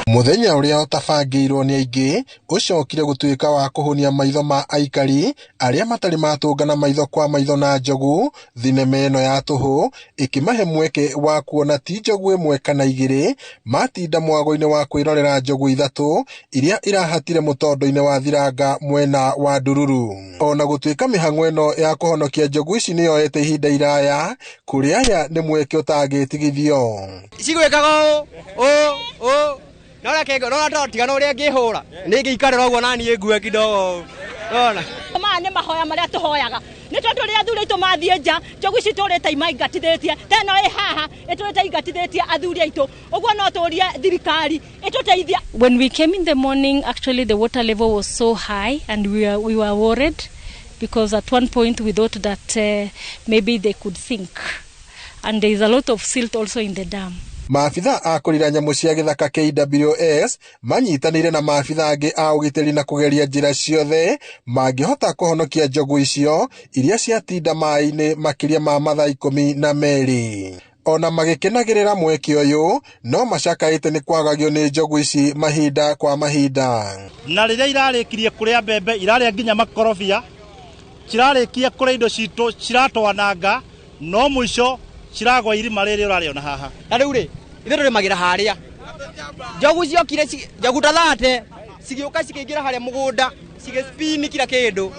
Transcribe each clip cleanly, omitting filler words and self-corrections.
Muthenya uria utabangĩirwo nĩ aingĩ ucokire gutuĩka wa kuhonia maitho ma aikari aria matari matũngana maitho kwa maitho na njogu. Thinema ĩno ya tũhũ ikimahe mweke wa kuona ti njogu ĩmwe kana igĩrĩ matinda mwago-inĩ wa kwĩrorera njogu ithatũ iria irahatire mũtondo-inĩ wa thiranga mwena wa Ndururu. Ona gutuĩka mĩhang'o ĩno ya kũhonokia njogu ici nĩyoete ihinda iraya, kũrĩa nĩ mweke ũtangĩtigithio. Cigwĩkaga Nora kego nora totigana uria ngihura ningiikarira uguo nani ngue kidogo nona ma ni mahoya maria tuhoyaga ni tondu ria athuri aitu mathie nja njogu ici turite imaingatithitie teno haha iturite ingatithitie athuri aitu uguo no turie thirikari ituteithia. When we came in the morning, actually the water level was so high and we were worried because at one point we thought that maybe they could sink, and there is a lot of silt also in the dam. Maabitha a kũrira nyamũ cia gĩthaka KWS manyitanĩire na maabitha angĩ a ũgitĩri na kũgeria njĩra ciothe mangĩhota kũhonokia njogu icio iria ciatinda maĩ-inĩ makĩria ma mathaa 12. Ona magĩkenagĩrĩra mweke ũyũ no macakaĩte nĩ kwagagio nĩ njogu ici mahinda kwa mahinda. Na rĩrĩa irarĩkirie kũrĩa mbembe irarĩa nginya makorobia, cirarĩkia kũrĩa indo citũ ciratwananga, no mũico ciragwa irima rĩrĩ ũrarĩona haha. Na rĩu rĩ ithe tũrĩmagĩra harĩa njogu ciokire njogu tathate cigĩũka cikĩingĩra harĩa mũgũnda cigĩspini kila kĩndũ.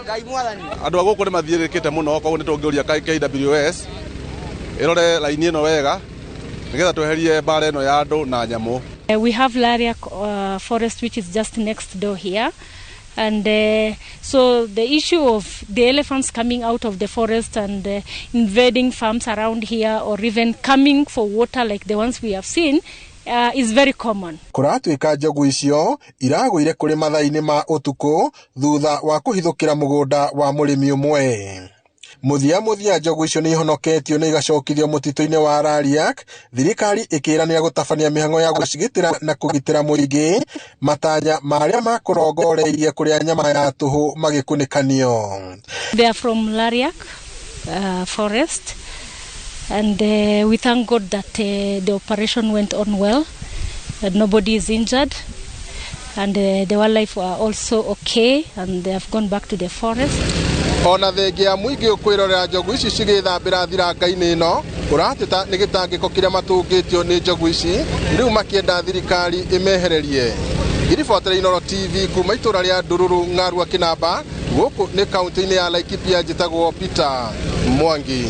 Ngai mwathani andũ a gũkũ nĩ mathiĩrĩkĩte mũno, koguo nĩ tũngĩũria KWS ĩrore laini ĩno wega nĩgetha tweherie mbara ĩno ya andũ na nyamũ. We have Laikipia forest which is just next door here. And so the issue of the elephants coming out of the forest and invading farms around here or even coming for water like the ones we have seen is very common. Kũratuĩka njogu icio iragũire kũrĩ mathaa-inĩ ma ũtukũ thutha wa kũhithũkĩra mũgũnda wa mũrĩmi ũmwe. Muthia njogu icio nĩ ihonoketio na igacokithio mũtitũ-inĩ wa Laikipia, thirikari ĩkĩranĩra gũtabania mĩhang'o ya gũcigitĩra na kũgitĩra mũingĩ, matanya marĩa makũrongoreirie kũrĩa nyama ya tũhũ magĩkunĩkanio. They are from Laikipia forest, and we thank God that the operation went on well, that nobody is injured, and the wildlife were also okay, and they have gone back to the forest. Ona thengia mũingĩ ũkwĩrorera njogu ici cigĩthambĩra thiranga-inĩ ĩno ũrateta nĩ gĩtangĩko kĩrĩa matũngĩtio nĩ njogu ici, rĩu makĩenda thirikari ĩmehererie. Iribotera Inooro TV kuma itũra rĩa Ndururu Ng'arua Kinamba, gũkũ nĩ kaunti-inĩ ya Laikipia, njĩtagwo Peter Mwangi.